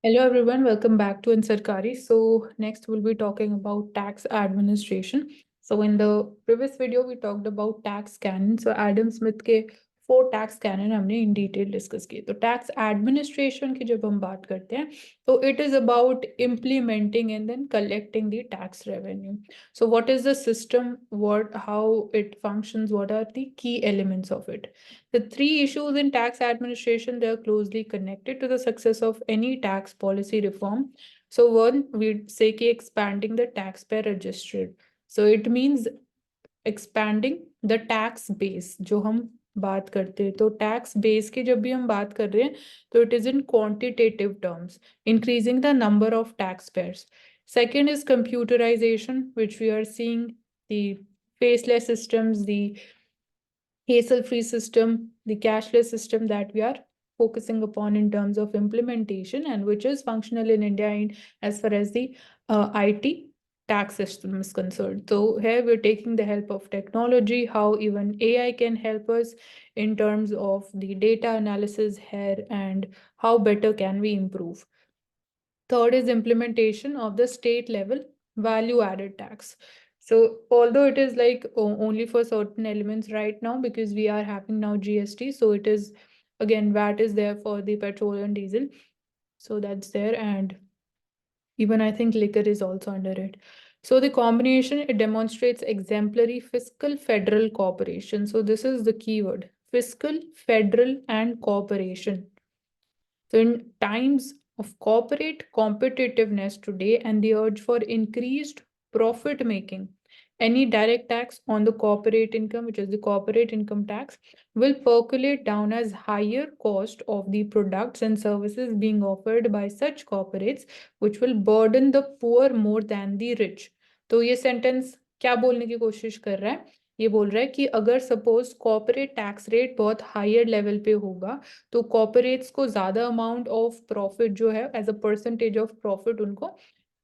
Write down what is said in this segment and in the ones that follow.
Hello everyone, welcome back to Insarkari. So next we'll be talking about tax administration. So in the previous video we talked about tax canon. So Adam Smith के 4 tax cannon हमने in detail discuss किए. तो tax administration की जब हम बात करते हैं तो it is about implementing and then collecting the tax revenue. So what is the system, what how it functions, what are the key elements of it? The three issues in tax administration, they are closely connected to the success of any tax policy reform. So one, we'd say कि expanding the taxpayer register. So it means expanding the tax base. जो हम बात करते हैं तो tax base की जब भी हम बात कर रहे हैं तो it is in quantitative terms, increasing the number of tax payers. Second is computerization, which we are seeing the faceless systems, the hassle-free system, the cashless system that we are focusing upon in terms of implementation and which is functional in India in, as far as the IT tax system is concerned. So here we're taking the help of technology, how even AI can help us in terms of the data analysis here and how better can we improve. Third is implementation of the state level value added tax. So although it is like only for certain elements right now because we are having now GST, so it is again VAT is there for the petrol and diesel. So that's there, and even I think liquor is also under it. So the combination, it demonstrates exemplary fiscal federal cooperation. So this is the keyword: fiscal, federal, and cooperation. So, in times of corporate competitiveness today and the urge for increased profit making, any direct tax on the corporate income, which is the corporate income tax, will percolate down as higher cost of the products and services being offered by such corporates, which will burden the poor more than the rich. तो ये sentence क्या बोलने की कोशिश कर रहा है? ये बोल रहा है कि अगर सपोज कॉर्पोरेट टैक्स रेट बहुत हायर लेवल पे होगा तो कॉर्पोरेट्स को ज्यादा अमाउंट ऑफ प्रॉफिट जो है as a percentage of profit उनको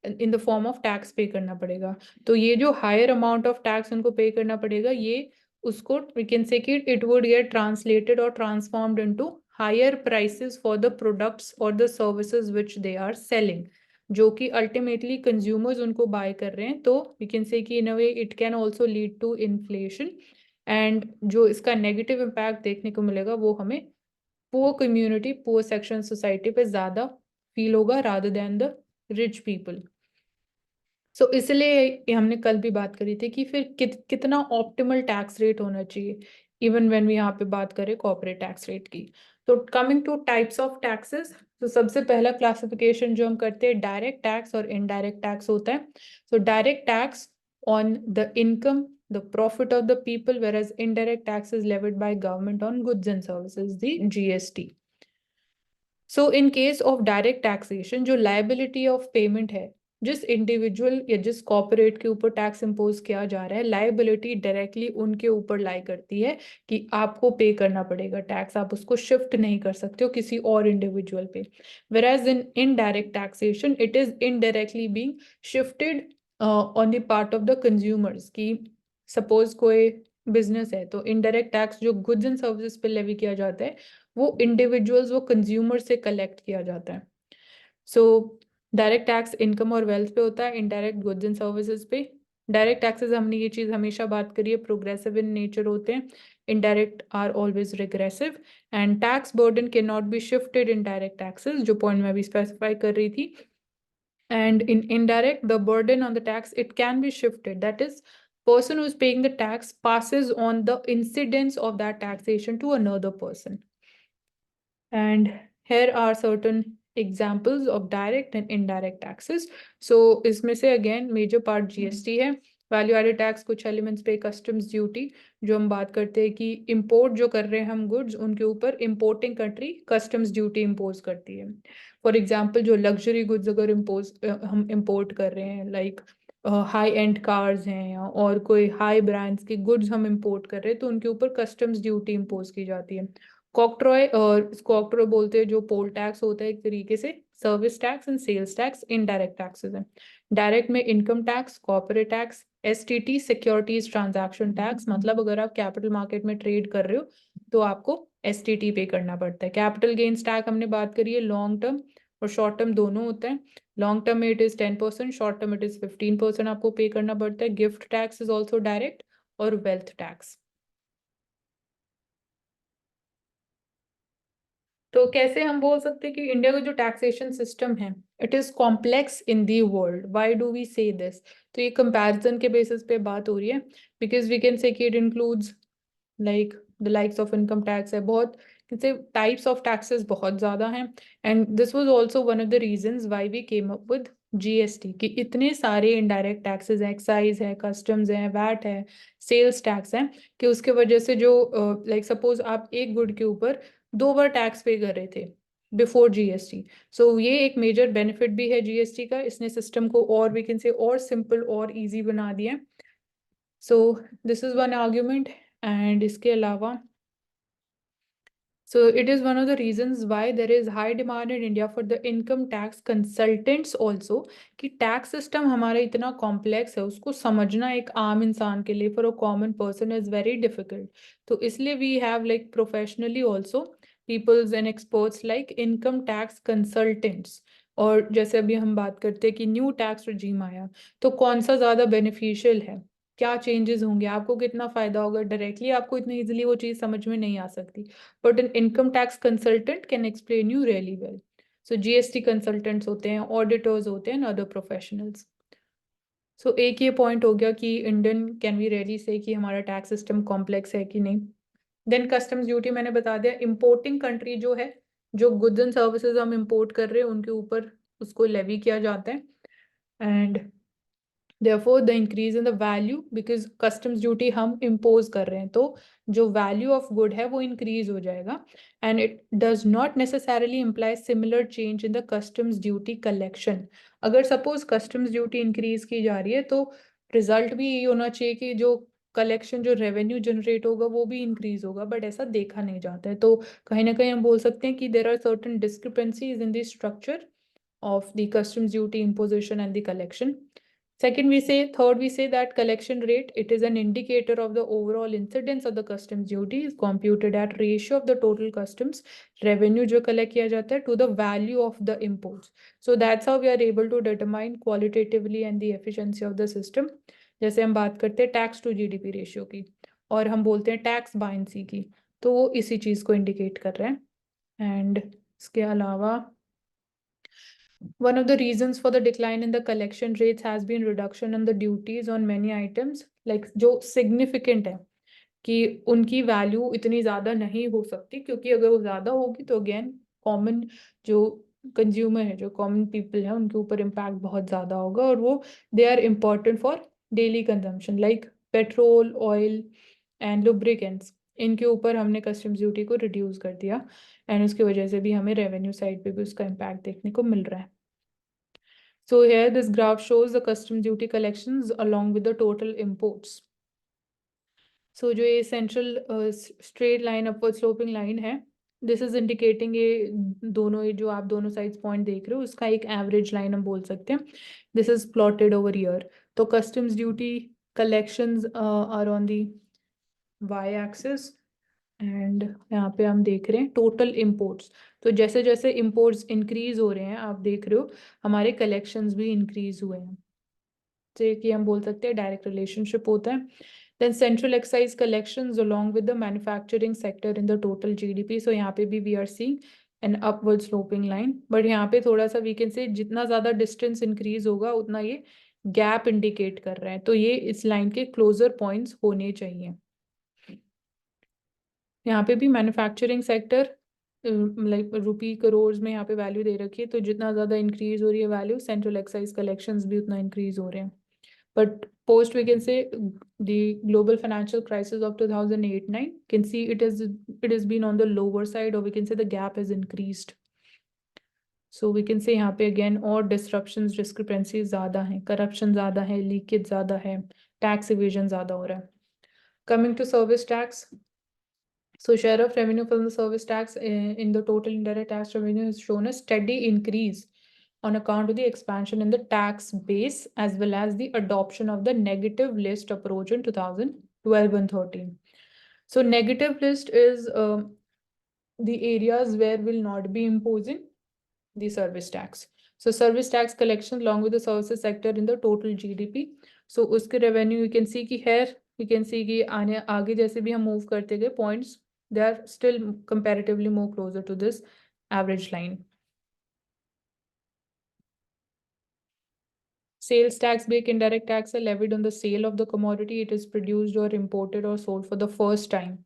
in the form of tax pay करना पड़ेगा. तो ये जो हायर अमाउंट ऑफ टैक्स उनको पे करना पड़ेगा, ये उसको वी कैन से कि इट वुड गेट ट्रांसलेटेड और transformed into higher prices for the products और the services which they are selling, जो कि अल्टीमेटली कंज्यूमर्स उनको बाय कर रहे हैं. तो वी कैन से कि in a way it can also lead to inflation, and जो इसका नेगेटिव इम्पैक्ट देखने को मिलेगा वो हमें poor community, poor section society पे ज्यादा फील होगा rather than the rich people. So इसलिए हमने कल भी बात करी थी कि फिर कितना ऑप्टिमल टैक्स रेट होना चाहिए इवन व्हेन वी यहाँ पे बात करें कॉर्पोरेट टैक्स रेट की. तो coming two types of taxes, तो सबसे पहला क्लासिफिकेशन जो हम करते हैं डायरेक्ट टैक्स और इनडायरेक्ट टैक्स होता है. So direct tax on the income, the profit of the people, whereas indirect tax is levied by government on goods and services, the GST. So in case of direct taxation, जो liability of payment है, जिस individual या जिस corporate के ऊपर tax impose किया जा रहा है, लाइबिलिटी डायरेक्टली उनके ऊपर लाई करती है कि आपको पे करना पड़ेगा टैक्स, आप उसको शिफ्ट नहीं कर सकते हो किसी और इंडिविजुअल पे. whereas in indirect taxation it is indirectly being shifted on the part of the consumers. कि सपोज कोई बिजनेस है तो इनडायरेक्ट टैक्स जो गुड्स एंड सर्विसेज पे लेवी किया जाता है वो इंडिविजुअल्स, वो कंज्यूमर से कलेक्ट किया जाता है. सो डायरेक्ट टैक्स इनकम और वेल्थ पे होता है, इनडायरेक्ट गुड्स एंड सर्विसेज पे. डायरेक्ट टैक्सेस, हमने ये चीज हमेशा बात करी है, प्रोग्रेसिव इन नेचर होते हैं. Indirect are always regressive, and tax burden can not be shifted in direct taxes, जो पॉइंट मैं भी स्पेसिफाई कर रही थी. And in indirect, the burden on the tax, it can be shifted. That is, person who is paying the tax passes on the incidence of that taxation to another person. And here are certain examples of direct and indirect taxes. So इसमें से again major part GST है. Value added tax कुछ elements पे, customs duty जो हम बात करते हैं कि इंपोर्ट जो कर रहे हैं हम गुड्स, उनके ऊपर importing country customs duty impose करती है. फॉर एग्जांपल जो लग्जरी गुड्स अगर हम इम्पोर्ट कर रहे हैं, लाइक हाई एंड कार्स हैं और कोई हाई ब्रांड्स की गुड्स हम इम्पोर्ट कर रहे हैं, तो उनके ऊपर कस्टम्स ड्यूटी इम्पोज की जाती है. कॉकट्रॉय, और इसको ऑक्ट्रॉय बोलते हैं, जो पोल टैक्स होता है एक तरीके से, service tax and sales tax indirect taxes हैं. डायरेक्ट में income tax, corporate tax, STT securities transaction tax, मतलब अगर आप कैपिटल मार्केट में ट्रेड कर रहे हो तो आपको एसटीटी पे करना पड़ता है. कैपिटल गेन्स टैक्स हमने बात करी है लॉन्ग टर्म, और शॉर्ट टर्म दोनों होता है। लॉन्ग टर्म में it is 10%, short term it is 15% आपको पे करना पड़ता है। Gift tax is also direct, और वेल्थ टैक्स। तो कैसे हम बोल सकते हैं कि इंडिया का जो टैक्सेशन सिस्टम है it is complex in the world, why do we say this? तो ये कंपैरिजन के बेसिस पे बात हो रही है, बिकॉज वी कैन से कि it includes like the likes of income tax है, बहुत जैसे टाइप्स ऑफ टैक्सेस बहुत ज्यादा हैं। And this was also one of the reasons why we came up with GST, कि इतने सारे इनडायरेक्ट टैक्सेस है, एक्साइज है, कस्टम्स है, वैट है, सेल्स टैक्स है, कि उसके वजह से जो लाइक सपोज आप एक गुड के ऊपर 2 बार टैक्स पे कर रहे थे बिफोर जीएसटी। सो ये एक मेजर बेनिफिट भी है जीएसटी का, इसने सिस्टम को और वी कैन से और सिंपल और इजी बना दिया है। So this is one argument. And इसके अलावा so it is one of the reasons why there is high demand in India for the income tax consultants also, कि टैक्स सिस्टम हमारा इतना कॉम्प्लेक्स है, उसको समझना एक आम इंसान के लिए, for a common person is very difficult. तो इसलिए we have like professionally also peoples and experts like income tax consultants. और जैसे अभी हम बात करते हैं कि न्यू टैक्स रजीम आया, तो कौन सा ज़्यादा बेनिफिशियल है, क्या चेंजेस होंगे, आपको कितना फायदा होगा, डायरेक्टली आपको इतनी इजीली वो चीज़ समझ में नहीं आ सकती, but an income tax consultant can explain you really well. So GST consultants होते हैं, auditors होते हैं, and other professionals. So एक ये पॉइंट हो गया कि Indian can we really say कि हमारा टैक्स सिस्टम कॉम्प्लेक्स है कि नहीं। देन कस्टम्स ड्यूटी मैंने बता दिया, इंपोर्टिंग कंट्री जो है, जो गुड्स एंड सर्विसेज हम इंपोर्ट कर रहे हैं उनके ऊपर उसको लेवी किया जाता है। And therefore the increase in the value, because customs duty हम impose कर रहे हैं, तो जो value of good है वो increase हो जाएगा। and it does not necessarily imply similar change in the customs duty collection। अगर suppose customs duty increase की जा रही है तो result भी यही होना चाहिए कि जो कलेक्शन, जो रेवेन्यू जनरेट होगा वो भी इंक्रीज होगा, बट ऐसा देखा नहीं जाता है। तो कहीं ना कहीं हम बोल सकते हैं कि there are certain discrepancies in the structure of the customs duty imposition and the collection. Third, we say that collection rate, it is an indicator of the overall incidence of the customs duty, is computed at ratio of the total customs revenue जो collect किया जाता है to the value of the imports. So that's how we are able to determine qualitatively and the efficiency of the system. जैसे हम बात करते हैं tax to GDP ratio की, और हम बोलते हैं टैक्स बाइंसी की, तो वो इसी चीज को इंडिकेट कर रहे हैं। एंड इसके अलावा one of the reasons for the decline in the collection rates has been reduction in the duties on many items, like जो significant है कि उनकी वैल्यू इतनी ज़्यादा नहीं हो सकती, क्योंकि अगर वो ज़्यादा होगी तो अगेन कॉमन जो कंज्यूमर है, जो कॉमन पीपल है, उनके ऊपर इम्पैक्ट बहुत ज़्यादा होगा, और वो they are important for daily consumption, like petrol, oil and lubricants. इनके ऊपर हमने कस्टम्स ड्यूटी को रिड्यूस कर दिया, एंड उसकी वजह से भी हमें रेवेन्यू साइड पे भी उसका इम्पैक्ट देखने को मिल रहा है। So here this graph shows the customs duty collections along with the total imports. So जो ये central straight line upward sloping line है, this is indicating ये दोनों, ये जो आप दोनों sides point देख रहे हो उसका एक average line हम बोल सकते हैं। This is plotted over here. तो customs duty collections are on the y-axis, and यहाँ पे हम देख रहे हैं टोटल इम्पोर्ट्स। तो जैसे जैसे इम्पोर्ट्स इंक्रीज हो रहे हैं, आप देख रहे हो हमारे कलेक्शंस भी इंक्रीज हुए हैं, तो कि हम बोल सकते हैं डायरेक्ट रिलेशनशिप होता है। Then central excise collections along with the manufacturing sector in the total GDP. So यहाँ पे भी we are seeing an upward sloping line, but यहाँ पे थोड़ा सा वी कैन से जितना ज़्यादा डिस्टेंस इंक्रीज होगा उतना ये गैप इंडिकेट कर रहे हैं, तो ये इस लाइन के क्लोजर पॉइंट्स होने चाहिए। यहाँ पे भी मैन्युफैक्चरिंग सेक्टर लाइक रुपी करोड़ में यहाँ पे वैल्यू दे रखी है, तो जितना ज़्यादा इंक्रीज हो रही है वैल्यू, सेंट्रल एक्साइज कलेक्शंस भी उतना इंक्रीज हो रहे हैं। But post we can say the global financial crisis of 2008-9 can see it has been on the lower side, or we can say the gap has increased. So we can say यहाँ पे again और disruptions, discrepancies ज़्यादा हैं, corruption ज़्यादा है, leakage ज़्यादा है, tax evasion ज़्यादा हो रहा है। Coming to service tax, so share of revenue from the service tax in the total indirect tax revenue has shown a steady increase on account of the expansion in the tax base as well as the adoption of the negative list approach in 2012 and 13. So negative list is the areas where will not be imposing the service tax. So service tax collection along with the services sector in the total GDP. So उसके revenue you can see कि here you can see कि आगे जैसे भी हम move करते गए points, they are still comparatively more closer to this average line. Sales tax भी एक indirect tax है levied on the sale of the commodity it is produced or imported or sold for the first time.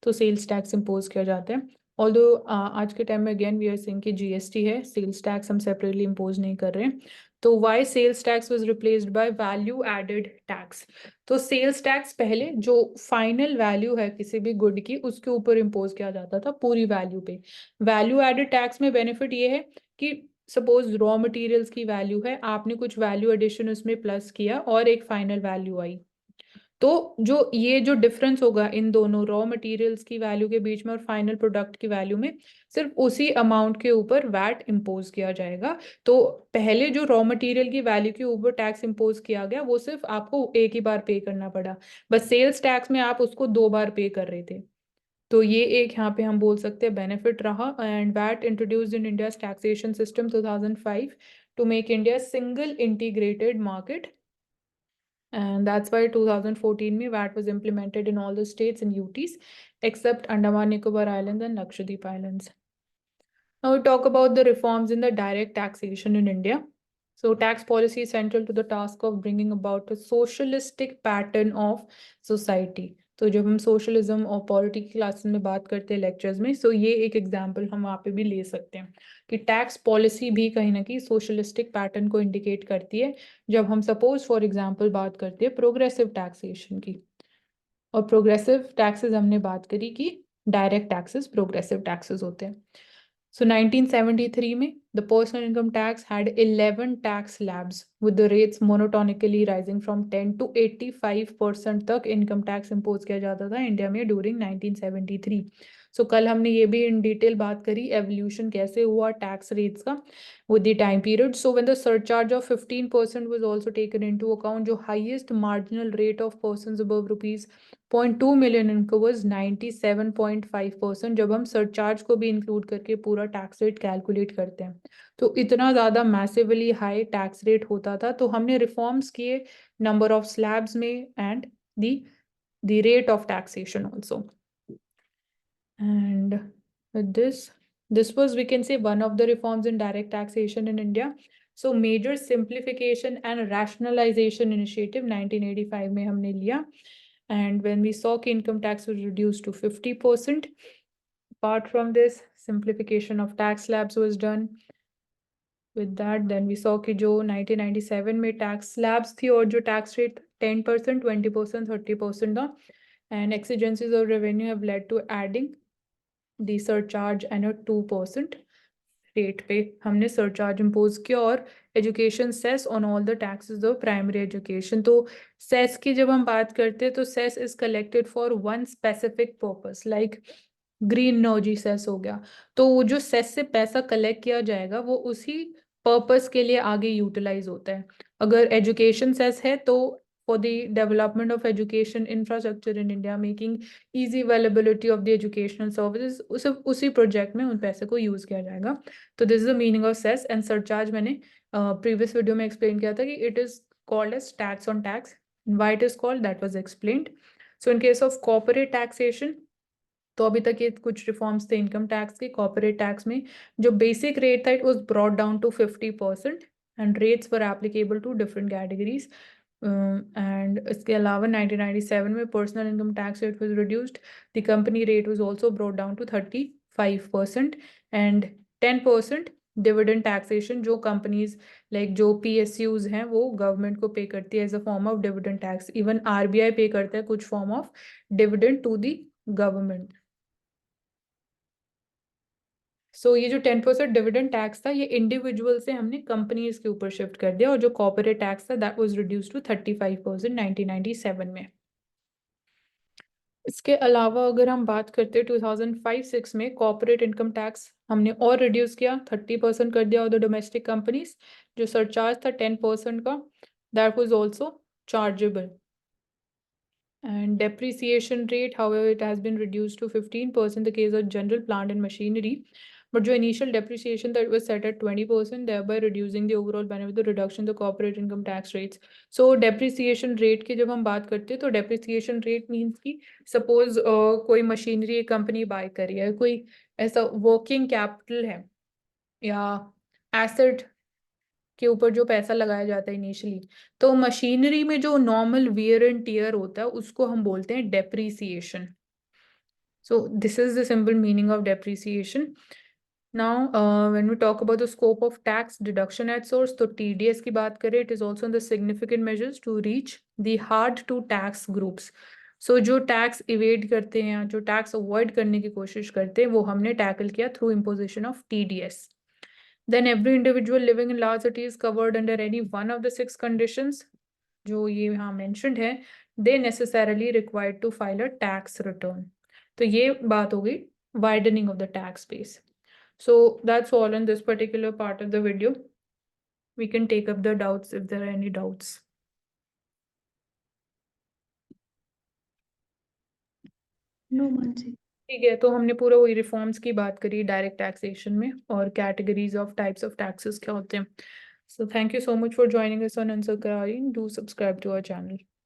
तो sales tax impose किया जाता है. Although आज के time में अगेन वी आर सेइंग कि जीएसटी है, सेल्स टैक्स हम सेपरेटली इम्पोज नहीं कर रहे हैं. तो why sales tax was replaced by value added tax. तो सेल्स टैक्स पहले जो फाइनल वैल्यू है किसी भी गुड की उसके ऊपर इम्पोज किया जाता था पूरी वैल्यू पे. वैल्यू एडेड टैक्स में बेनिफिट ये है कि सपोज रॉ मटेरियल्स की वैल्यू है, आपने कुछ वैल्यू एडिशन उसमें प्लस किया और एक फाइनल वैल्यू आई, तो जो डिफरेंस होगा इन दोनों रॉ मटेरियल्स की वैल्यू के बीच में और फाइनल प्रोडक्ट की वैल्यू में, सिर्फ उसी अमाउंट के ऊपर वैट इम्पोज किया जाएगा. तो पहले जो रॉ मटेरियल की वैल्यू के ऊपर टैक्स इम्पोज किया गया वो सिर्फ आपको एक ही बार पे करना पड़ा, बस सेल्स टैक्स में आप उसको 2 बार पे कर रहे थे. तो ये एक यहाँ पे हम बोल सकते हैं बेनिफिट रहा. And VAT introduced in India taxation system 2005 to make India single integrated market. And that's why 2014 में VAT was implemented in all the states and UTs except Andaman Nicobar Islands and Lakshadweep Islands. Now we talk about the reforms in the direct taxation in India. So tax policy is central to the task of bringing about a socialistic pattern of society. तो जब हम socialism और polity की classes में बात करते हैं lectures में, सो ये एक एग्जांपल हम वहाँ पे भी ले सकते हैं कि टैक्स पॉलिसी भी कहीं ना कहीं सोशलिस्टिक पैटर्न को इंडिकेट करती है. जब हम सपोज फॉर एग्जांपल बात करते हैं प्रोग्रेसिव टैक्सेशन की, और प्रोग्रेसिव टैक्सेस हमने बात करी कि डायरेक्ट टैक्सेस प्रोग्रेसिव टैक्सेस होते हैं. So 1973 में the personal income tax had 11 tax slabs with the rates monotonically rising from 10 to 85% तक income tax impose किया जाता था इंडिया में during 1973. So कल हमने ये भी in detail बात करी evolution कैसे हुआ tax rates का with the time period. So when the surcharge of 15% was also taken into account, जो highest marginal rate of persons above rupees 0.2 million इनको was 97.5%. जब हम सरचार्ज को भी इंक्लूड करके पूरा टैक्स रेट कैलकुलेट करते हैं तो इतना ज़्यादा मैसिवली हाई टैक्स रेट होता था. तो हमने रिफॉर्म्स किए नंबर ऑफ स्लैब्स में and the rate of taxation also. And with this was, we can say, one of the reforms in direct taxation in India. So major simplification and rationalization initiative 1985 में हमने लिया. And when we saw कि income tax was reduced to 50%, apart from this, simplification of tax slabs was done. With that, then we saw कि जो 1997 में tax slabs थी और जो tax rate 10%, 20%, 30% था, and exigencies of revenue have led to adding the surcharge and a 2% rate पे हमने surcharge impose किया और education cess on all the taxes of primary education. तो सेस की जब हम बात करते हैं तो cess is collected for one specific purpose, like green energy cess हो गया. तो वो जो सेस से पैसा कलेक्ट किया जाएगा वो उसी पर्पस के लिए आगे यूटिलाइज होता है. अगर एजुकेशन सेस है तो for the development of education infrastructure in India, making easy availability of the educational services, उसी प्रोजेक्ट में उन पैसे को यूज किया जाएगा. तो this is the meaning of cess. And surcharge मैंने प्रीवियस वीडियो में एक्सप्लेन किया था कि it is called as tax on tax. Why it is called that was explained. So in case of corporate taxation, तो अभी तक ये कुछ रिफॉर्म्स थे इनकम टैक्स के. कॉर्पोरेट टैक्स में जो बेसिक रेट था it was brought down to 50% and rates were applicable to different categories. And इसके अलावा 1997 में personal income tax rate was reduced. The company rate was also brought down to 35% and 10% dividend taxation जो companies like जो PSUs हैं वो government को pay करती है as a form of dividend tax. Even RBI pay करता है कुछ form of dividend to the government. So ये जो 10% डिविडेंड टैक्स था ये इंडिविजुअल से हमने कंपनीज के ऊपर शिफ्ट कर दिया, और जो कॉर्पोरेट टैक्स था दैट वाज रिड्यूस्ड टू 35% 1997 में. इसके अलावा अगर हम बात करते हैं 2005-06 में कॉर्पोरेट इनकम टैक्स हमने और रिड्यूस किया, 30% कर दिया ऑफ द डोमेस्टिक कंपनीज. जो सरचार्ज था 10% का that was also chargeable. And depreciation rate, however, it has been reduced to 15% in the case of general plant and machinery. but जो initial depreciation that was set at 20%, thereby reducing the overall benefit, the reduction the corporate income tax rates. So depreciation rate की जब हम बात करते हैं तो depreciation rate means कि suppose कोई मशीनरी एक कंपनी बाय कर रही है, कोई ऐसा वर्किंग कैपिटल है या एसेट के ऊपर जो पैसा लगाया जाता है इनिशियली, तो मशीनरी में जो नॉर्मल वियर एंड टियर होता है उसको हम बोलते हैं depreciation. So this is the simple meaning of depreciation. Now, when we talk about the scope of tax deduction at source, तो TDS की बात करें, it is also in the significant measures to reach the hard to tax groups. So जो tax evade करते हैं या जो tax avoid करने की कोशिश करते हैं वो हमने tackle किया through imposition of TDS. Then every individual living in large cities covered under any one of the 6 conditions जो ये यहाँ mentioned है, they necessarily required to file a tax return. तो ये बात हो गई widening of the tax base. So that's all in this particular part of the video. We can take up the doubts if there are any doubts. No Mansi. ठीक है, तो हमने पूरा वही रिफॉर्म्स की बात करी डायरेक्ट टैक्सेशन में और categories of types of taxes क्या होते हैं. So thank you so much for joining us on Answer Karari. Do subscribe to our channel.